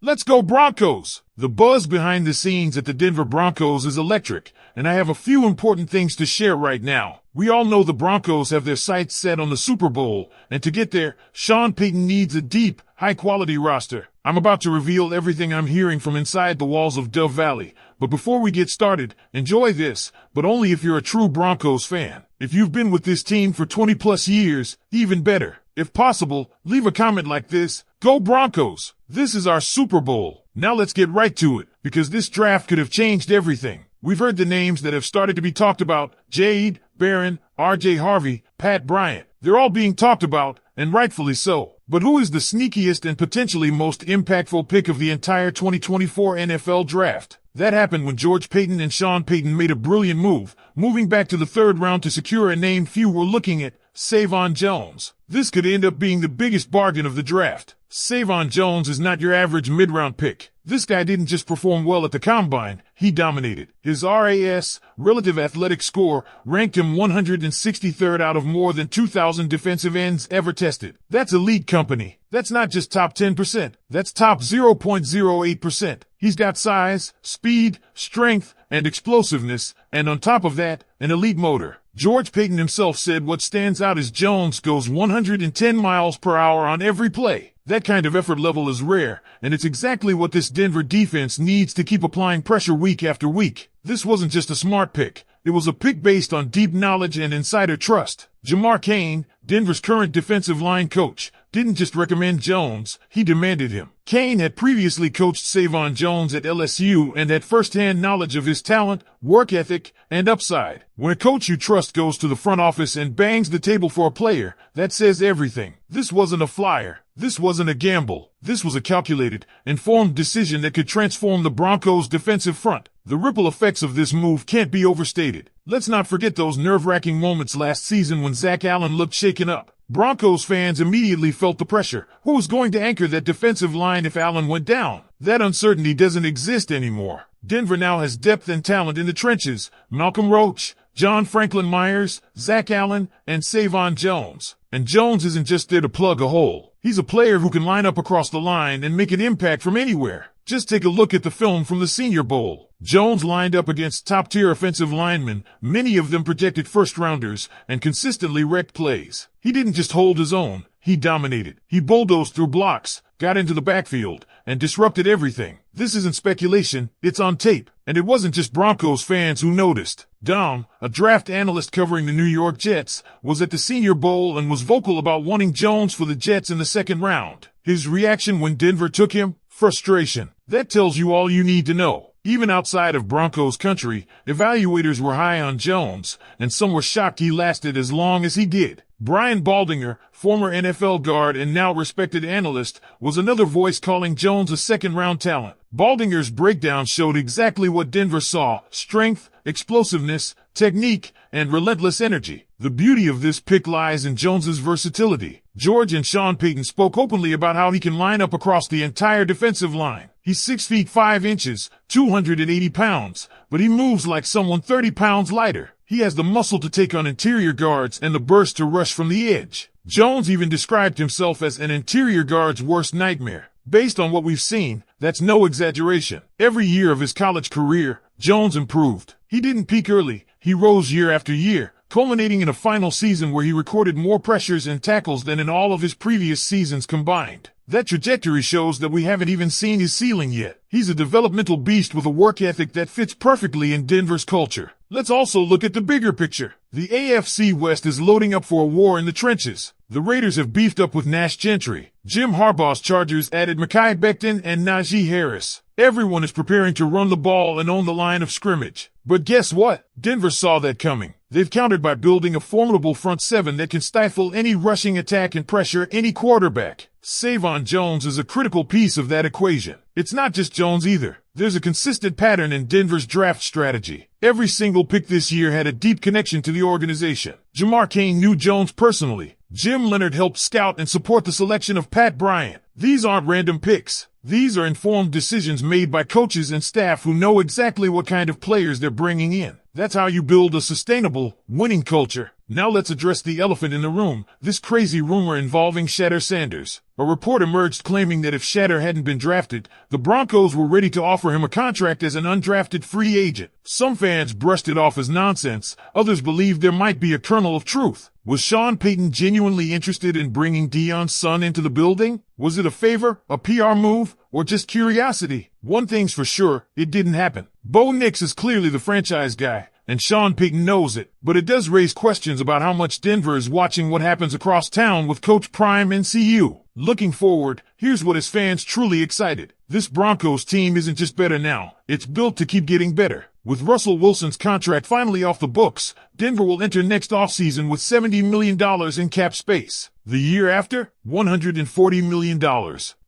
Let's go Broncos! The buzz behind the scenes at the Denver Broncos is electric, and I have a few important things to share right now. We all know the Broncos have their sights set on the Super Bowl, and to get there, Sean Payton needs a deep, high-quality roster. I'm about to reveal everything I'm hearing from inside the walls of Dove Valley, but before we get started, enjoy this, but only if you're a true Broncos fan. If you've been with this team for 20-plus years, even better. If possible, leave a comment like this: Go Broncos! This is our Super Bowl. Now let's get right to it, because this draft could have changed everything. We've heard the names that have started to be talked about: Jade, Barron, R.J. Harvey, Pat Bryant. They're all being talked about, and rightfully so. But who is the sneakiest and potentially most impactful pick of the entire 2024 NFL Draft? That happened when George Payton and Sean Payton made a brilliant move, moving back to the third round to secure a name few were looking at: Savon Jones. This could end up being the biggest bargain of the draft. Savon Jones is not your average mid-round pick. This guy didn't just perform well at the combine, he dominated. His RAS, relative athletic score, ranked him 163rd out of more than 2,000 defensive ends ever tested. That's elite company. That's not just top 10%, that's top 0.08%. He's got size, speed, strength, and explosiveness, and on top of that, an elite motor. George Payton himself said what stands out is Jones goes 110 miles per hour on every play. That kind of effort level is rare, and it's exactly what this Denver defense needs to keep applying pressure week after week. This wasn't just a smart pick. It was a pick based on deep knowledge and insider trust. Jamar Cain, Denver's current defensive line coach, didn't just recommend Jones, he demanded him. Cain had previously coached Savon Jones at LSU and had first-hand knowledge of his talent, work ethic, and upside. When a coach you trust goes to the front office and bangs the table for a player, that says everything. This wasn't a flyer. This wasn't a gamble. This was a calculated, informed decision that could transform the Broncos' defensive front. The ripple effects of this move can't be overstated. Let's not forget those nerve-wracking moments last season when Zach Allen looked shaken up. Broncos fans immediately felt the pressure. Who was going to anchor that defensive line if Allen went down? That uncertainty doesn't exist anymore. Denver now has depth and talent in the trenches: Malcolm Roach, John Franklin Myers, Zach Allen, and Savon Jones. And Jones isn't just there to plug a hole. He's a player who can line up across the line and make an impact from anywhere. Just take a look at the film from the Senior Bowl. Jones lined up against top-tier offensive linemen, many of them projected first-rounders, and consistently wrecked plays. He didn't just hold his own, he dominated. He bulldozed through blocks, got into the backfield, and disrupted everything. This isn't speculation, it's on tape. And it wasn't just Broncos fans who noticed. Dom, a draft analyst covering the New York Jets, was at the Senior Bowl and was vocal about wanting Jones for the Jets in the second round. His reaction when Denver took him? Frustration. That tells you all you need to know. Even outside of Broncos country, evaluators were high on Jones, and some were shocked he lasted as long as he did. Brian Baldinger, former NFL guard and now respected analyst, was another voice calling Jones a second-round talent. Baldinger's breakdown showed exactly what Denver saw: strength, explosiveness, technique, and relentless energy. The beauty of this pick lies in Jones's versatility. George and Sean Payton spoke openly about how he can line up across the entire defensive line. He's 6 feet 5 inches, 280 pounds, but he moves like someone 30 pounds lighter. He has the muscle to take on interior guards and the burst to rush from the edge. Jones even described himself as an interior guard's worst nightmare. Based on what we've seen, that's no exaggeration. Every year of his college career, Jones improved. He didn't peak early, he rose year after year, culminating in a final season where he recorded more pressures and tackles than in all of his previous seasons combined. That trajectory shows that we haven't even seen his ceiling yet. He's a developmental beast with a work ethic that fits perfectly in Denver's culture. Let's also look at the bigger picture. The AFC West is loading up for a war in the trenches. The Raiders have beefed up with Nash Gentry. Jim Harbaugh's Chargers added Mekhi Becton and Najee Harris. Everyone is preparing to run the ball and own the line of scrimmage. But guess what? Denver saw that coming. They've countered by building a formidable front seven that can stifle any rushing attack and pressure any quarterback. Savon Jones is a critical piece of that equation. It's not just Jones either. There's a consistent pattern in Denver's draft strategy. Every single pick this year had a deep connection to the organization. Jamar Cain knew Jones personally. Jim Leonard helped scout and support the selection of Pat Bryant. These aren't random picks. These are informed decisions made by coaches and staff who know exactly what kind of players they're bringing in. That's how you build a sustainable, winning culture. Now let's address the elephant in the room, this crazy rumor involving Shatter Sanders. A report emerged claiming that if Shatter hadn't been drafted, the Broncos were ready to offer him a contract as an undrafted free agent. Some fans brushed it off as nonsense, others believed there might be a kernel of truth. Was Sean Payton genuinely interested in bringing Deion's son into the building? Was it a favor, a PR move, or just curiosity? One thing's for sure, it didn't happen. Bo Nix is clearly the franchise guy, and Sean Payton knows it, but it does raise questions about how much Denver is watching what happens across town with Coach Prime and CU. Looking forward, here's what has fans truly excited. This Broncos team isn't just better now, it's built to keep getting better. With Russell Wilson's contract finally off the books, Denver will enter next offseason with $70 million in cap space. The year after, $140 million.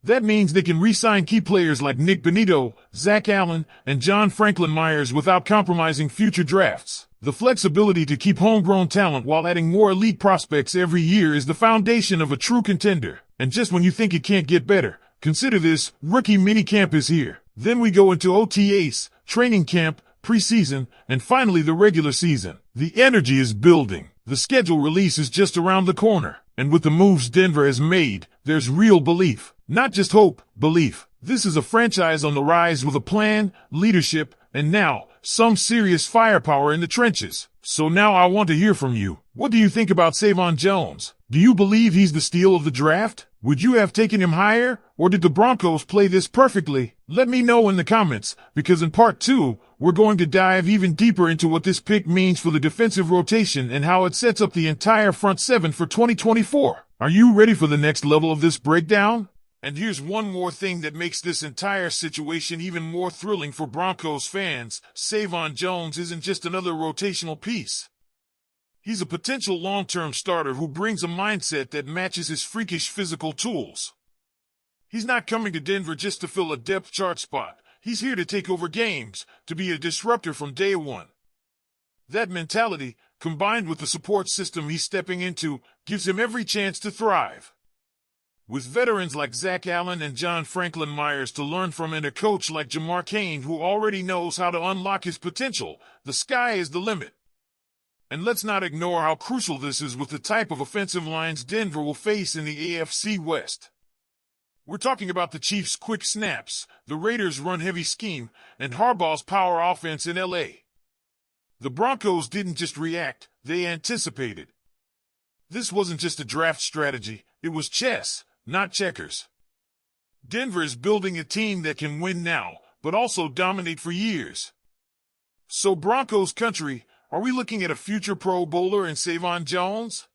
That means they can re-sign key players like Nick Benito, Zach Allen, and John Franklin Myers without compromising future drafts. The flexibility to keep homegrown talent while adding more elite prospects every year is the foundation of a true contender. And just when you think it can't get better, consider this, rookie minicamp is here. Then we go into OTAs, training camp, preseason, and finally the regular season. The energy is building. The schedule release is just around the corner. And with the moves Denver has made, there's real belief. Not just hope, belief. This is a franchise on the rise with a plan, leadership, and now, some serious firepower in the trenches. So now I want to hear from you. What do you think about Savon Jones? Do you believe he's the steal of the draft? Would you have taken him higher, or did the Broncos play this perfectly? Let me know in the comments, because in part 2, we're going to dive even deeper into what this pick means for the defensive rotation and how it sets up the entire front seven for 2024. Are you ready for the next level of this breakdown? And here's one more thing that makes this entire situation even more thrilling for Broncos fans. Savon Jones isn't just another rotational piece. He's a potential long-term starter who brings a mindset that matches his freakish physical tools. He's not coming to Denver just to fill a depth chart spot. He's here to take over games, to be a disruptor from day one. That mentality, combined with the support system he's stepping into, gives him every chance to thrive. With veterans like Zach Allen and John Franklin Myers to learn from and a coach like Jamar Cain who already knows how to unlock his potential, the sky is the limit. And let's not ignore how crucial this is with the type of offensive lines Denver will face in the AFC West. We're talking about the Chiefs' quick snaps, the Raiders' run-heavy scheme, and Harbaugh's power offense in LA. The Broncos didn't just react, they anticipated. This wasn't just a draft strategy, it was chess, not checkers. Denver is building a team that can win now, but also dominate for years. So Broncos country, are we looking at a future Pro Bowler in Savon Jones?